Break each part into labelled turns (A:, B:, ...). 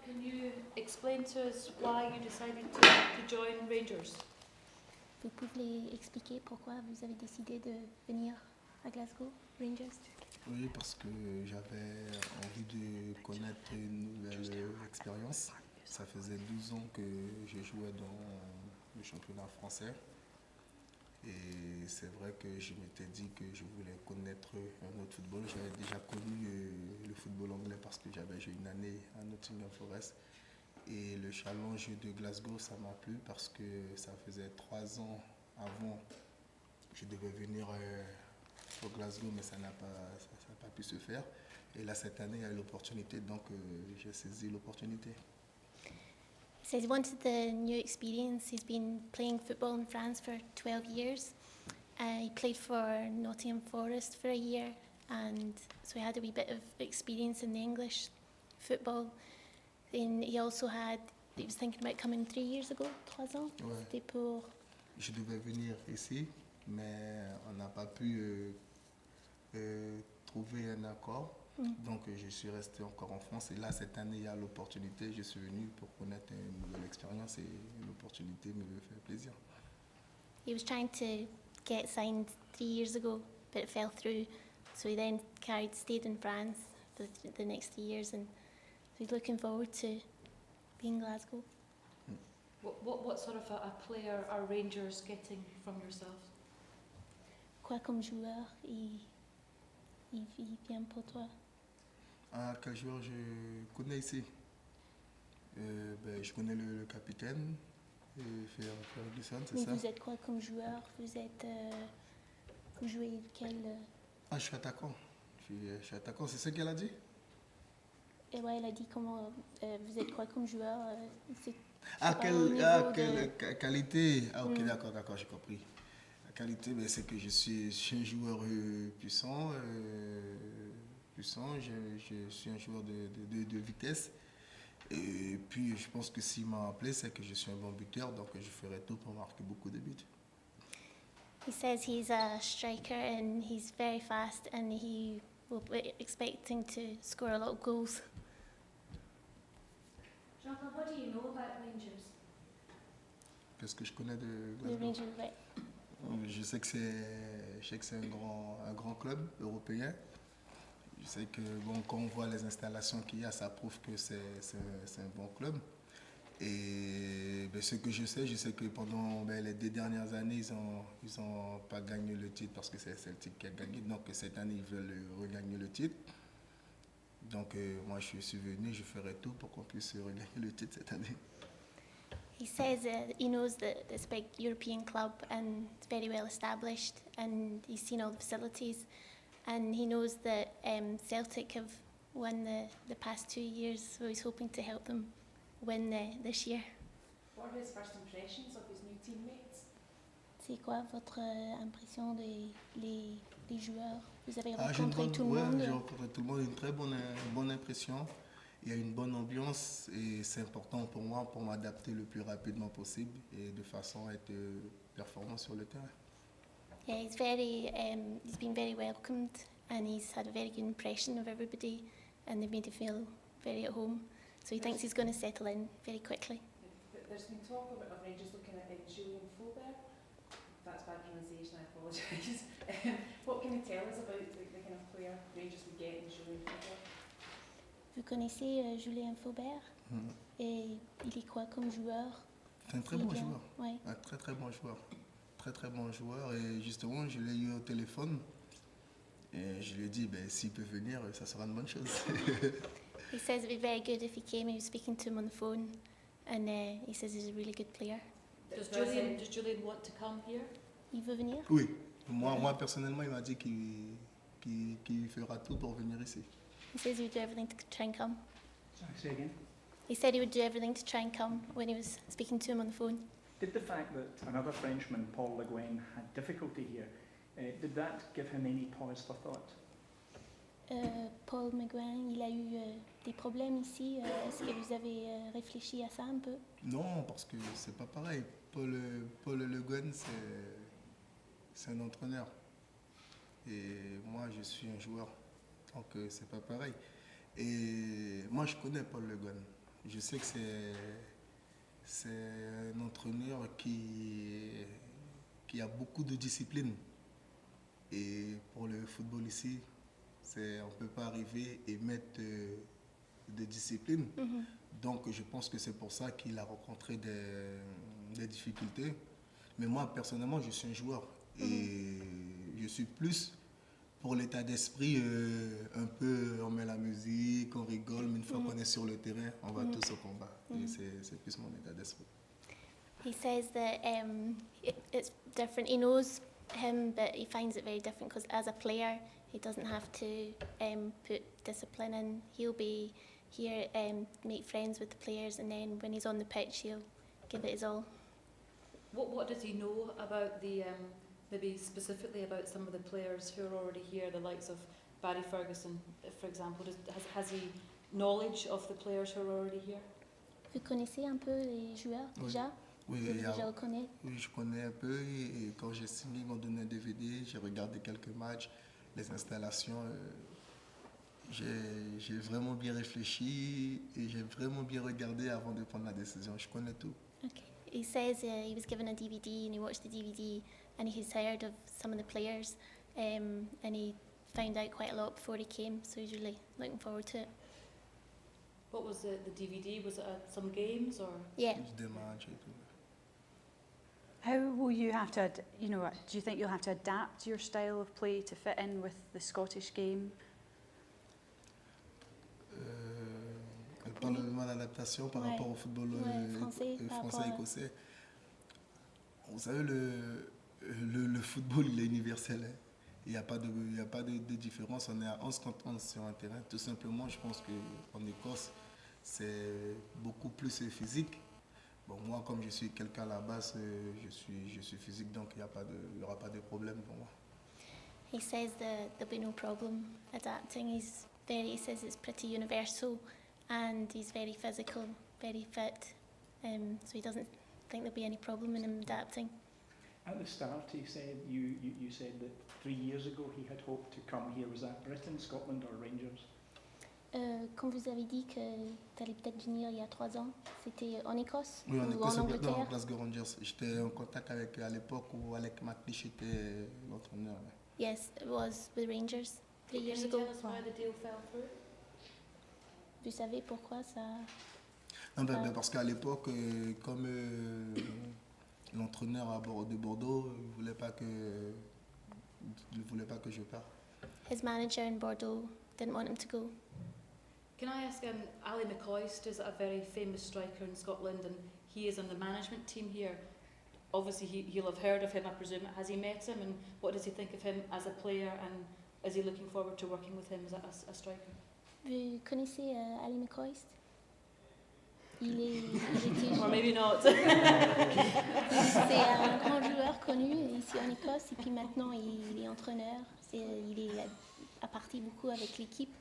A: Can you explain to us why you decided to join Rangers?
B: Vous pouvez expliquer pourquoi vous avez décidé de venir à Glasgow, Rangers?
C: Oui, parce que j'avais envie de connaître une nouvelle expérience. Ça faisait 12 ans que je jouais dans le championnat français. Et c'est vrai que je m'étais dit que je voulais connaître un autre football. J'avais déjà connu le football anglais parce que j'avais joué une année à Nottingham Forest. Et le challenge de Glasgow, ça m'a plu parce que ça faisait 3 ans avant je devais venir au Glasgow, mais ça n'a pas pu se faire. Et là, cette année, il y a eu l'opportunité, donc j'ai saisi l'opportunité.
B: He says he wanted the new experience. He's been playing football in France for 12 years. He played for Nottingham Forest for a year, and so he had a wee bit of experience in the English football. Then he was thinking about coming 3 years ago, 3 ans.
C: Ouais.
B: C'était pour...
C: Je devais venir ici, mais on n'a pas pu trouver un accord. Donc je suis resté encore en France. Et là, cette année, il y a l'opportunité. Je suis venu pour connaître une nouvelle expérience et l'opportunité me fait plaisir.
B: He was trying to get signed 3 years ago, but it fell through. So he then stayed in France the next 3 years, and so he's looking forward to being in Glasgow.
A: What sort of a player are Rangers getting from yourself?
B: Quoi comme joueur il vient pour toi?
C: Quel joueur je connais ici? Je connais le capitaine, Ferguson, c'est
B: Mais
C: ça?
B: vous êtes quoi comme joueur? Vous jouez quel...
C: Je suis attaquant. Je suis attaquant, c'est ce qu'elle a dit?
B: Et ouais, elle a dit comment... vous êtes quoi comme joueur?
C: Quelle qualité? Ok, d'accord, j'ai compris. La qualité, c'est que je suis un joueur puissant. Je suis un joueur de vitesse. Et puis, je pense que s'il m'a appelé, c'est que je suis un bon buteur, donc je ferai tout pour marquer beaucoup de buts.
B: He says he's a striker and he's very fast and he will be expecting to score a lot of goals.
A: Jean-Claude, what do you know about Rangers?
C: Qu'est-ce que je connais de
B: The
C: Glasgow?
B: Rangers, ouais.
C: Je sais que c'est un grand club européen. Je sais que quand on voit les installations qu'il y a, ça prouve que c'est un bon club. Et ce que je sais que pendant les 2 dernières années, ils ont pas gagné le titre parce que c'est Celtic qui a gagné. Donc cette année, ils veulent regagner le titre. Donc moi, je suis venu, je ferai tout pour qu'on puisse regagner le titre cette année.
B: He says he knows that it's a big European club and it's very well established and he's seen all the facilities and he knows that Celtic have won the past 2 years, so he's hoping to help them win this year.
A: What are his first impressions of his new teammates?
B: C'est quoi votre impression des joueurs? Vous avez rencontré tout le monde?
C: J'ai rencontré tout le monde, une très bonne impression. Il y a une bonne ambiance et c'est important pour moi pour m'adapter le plus rapidement possible et de façon à être performant sur le terrain.
B: Yeah, he's been very welcomed and he's had a very good impression of everybody and they've made him feel very at home. So he thinks he's going to settle in very quickly.
A: There's been talk of Rangers looking at Julien Faubert. If that's bad pronunciation, I apologise. What can you tell us about the kind of player Rangers would get in Julien Faubert?
B: Vous connaissez Julien Faubert? Et il est quoi comme joueur?
C: C'est un très bon joueur.
B: Ouais.
C: Un très bon joueur. Très bon joueur. Et justement, je l'ai eu au téléphone. Et je lui ai dit, s'il peut venir, ça sera une bonne chose.
B: He says it'd be very good if he came. He was speaking to him on the phone. And he says he's a really good player.
A: Does Julien want to come here?
B: Il veut venir?
C: Oui. Moi personnellement, il m'a dit qu'il fera tout pour venir ici.
B: He says he would do everything to try and come.
D: Sorry, say again?
B: He said he would do everything to try and come when he was speaking to him on the phone.
D: Did the fact that another Frenchman, Paul Le Guen, had difficulty here, did that give him any pause for thought?
B: Paul Le Guen, il a eu des problèmes ici. Est-ce que vous avez réfléchi à ça un peu?
C: Non, parce que c'est pas pareil. Paul Le Guen, c'est un entraîneur. Et moi, je suis un joueur. Donc, c'est pas pareil. Et moi, je connais Paul Le Guen. je sais que c'est un entraîneur qui a beaucoup de discipline. Et pour le football ici, on ne peut pas arriver et mettre de discipline. Donc je pense que c'est pour ça qu'il a rencontré des difficultés. Mais moi, personnellement, je suis un joueur. Et je suis plus pour l'état d'esprit, un peu, on met la musique, on rigole, mais une fois qu'on est sur le terrain, on va tous au combat. Et c'est plus mon état d'esprit.
B: He says that it's different. He knows him, but he finds it very different because as a player, he doesn't have to put discipline in. He'll be here, make friends with the players, and then when he's on the pitch, he'll give it his all.
E: What does he know about the, maybe specifically about some of the players who are already here, the likes of Barry Ferguson, for example? Has he knowledge of the players who are already here?
B: Vous connaissez un peu les joueurs déjà?
C: Oui,
B: Vous déjà le connaissez?
C: Oui, je connais un peu. Et quand j'ai signé, ils m'ont donné un DVD. J'ai regardé quelques matchs, les installations. J'ai vraiment bien réfléchi et j'ai vraiment bien regardé avant de prendre la décision. Je connais tout.
B: Okay. He says he was given a DVD and he watched the DVD and he's heard of some of the players and he found out quite a lot before he came, so he's really looking forward to it.
E: What was the DVD? Was it some games or?
B: Yeah.
C: Des matchs et tout.
F: How will you have to, do you think you'll have to adapt your style of play to fit in with the Scottish game?
C: Elle parle de mon adaptation par rapport au football français écossais. Vous savez, le football, il est universel. Hein. Il n'y a pas de différence. On est à 11 contre 11 sur un terrain. Tout simplement, je pense qu'en Écosse, c'est beaucoup plus physique. Bon, moi, comme je suis quelqu'un à la base, je suis physique, donc il n'y aura pas de problème pour moi.
B: He says that there'll be no problem adapting. He says it's pretty universal and he's very physical, very fit, so he doesn't think there'll be any problem in him adapting.
D: At the start, he said you said that 3 years ago he had hoped to come here. Was that Britain, Scotland, or Rangers?
B: Quand vous avez dit que tu allais peut-être venir il y a 3 ans, c'était en Écosse
C: ou en
B: Angleterre?
C: En Glasgow Rangers. J'étais en contact à l'époque où Alec McLeish était l'entraîneur.
B: Yes, it was with Rangers 3 years
E: Can you
B: ago.
E: tell us why the deal fell through?
B: Vous savez pourquoi ça?
C: Non, parce qu'à l'époque, comme l'entraîneur de Bordeaux ne voulait pas que je parte.
B: His manager in Bordeaux didn't want him to go.
E: Can I ask, Ali McCoist is a very famous striker in Scotland and he is on the management team here. Obviously he'll have heard of him, I presume. Has he met him and what does he think of him as a player and is he looking forward to working with him as a striker?
B: Vous connaissez Ali McCoist? Il était
E: Or maybe not.
B: c'est un grand joueur connu ici en Écosse et puis maintenant il est entraîneur. Il a parti beaucoup avec l'équipe.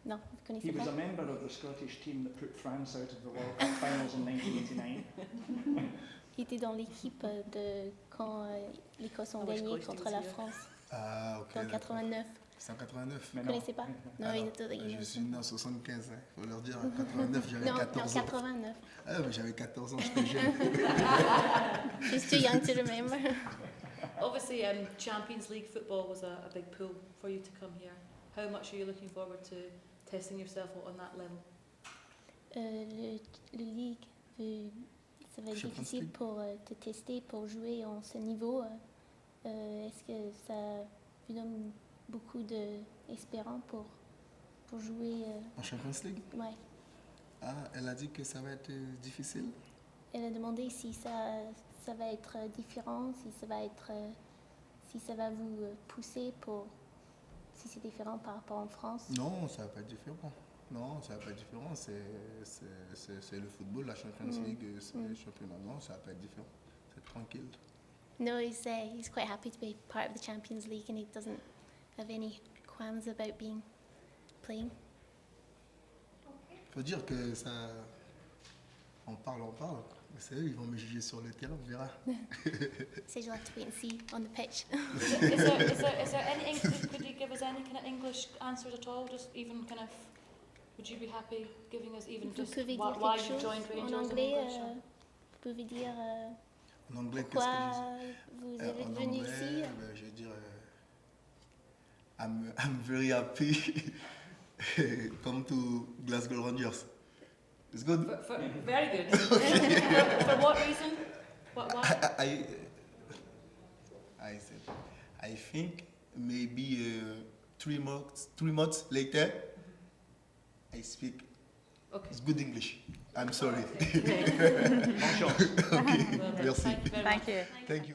B: Non, vous connaissez
D: He
B: pas?
D: was a member of the Scottish team that put France out of the World Cup finals in 1989.
B: Il était dans l'équipe de quand l'Écosse ont gagné contre la France.
C: Ah, ok.
B: En 89.
C: C'est en 89.
B: Vous ne connaissez pas? Non,
C: je suis né en 75, il faut leur dire. En 89, j'avais 14 ans.
B: Non, 89.
C: Ah, mais j'avais 14 ans, j'étais jeune.
B: She's too young to remember.
E: Obviously Champions League football was a big pull for you to come here. How much are you looking forward to testing yourself on that level?
B: Le Ligue, ça va être difficile pour te tester, pour jouer en ce niveau. Est-ce que ça vous donne beaucoup d'espérance pour jouer
C: En Champions League?
B: Ouais.
C: Ah, elle a dit que ça va être difficile?
B: Elle a demandé si ça va être différent, si ça va vous pousser pour... Si c'est différent par rapport en France?
C: Non, ça va pas être différent. Non, ça va pas être différent. C'est le football, la Champions League, c'est le championnat. Non, ça va pas être différent. C'est tranquille.
B: No, he's quite happy to be part of the Champions League and he doesn't have any qualms about playing.
C: Faut dire que ça... On parle. Mais c'est eux, ils vont me juger sur le terrain, on verra.
B: So you'll have to wait and see on the pitch.
E: Is there any, could you give us any kind of English answers at all? Just even kind of, Would you be happy giving us even
B: Vous
E: just
B: pouvez
E: why,
B: dire
E: why
B: quelque
E: you
B: chose
E: joined
B: en
E: Rangers in
B: anglais?
E: English? Or-
B: Vous pouvez dire
C: En anglais, qu'est-ce que
B: pourquoi vous
C: je
B: êtes
C: dis? En
B: venu
C: anglais,
B: ici.
C: je vais dire I'm very happy come to Glasgow Rangers. It's good.
E: very good. For what reason? Why?
C: I said, I think maybe 3 months later, I speak.
E: Okay.
C: It's good English. I'm sorry.
E: Well,
C: Okay,
E: done.
C: merci.
E: Thank you very much.
F: Thank you.
C: Thank you.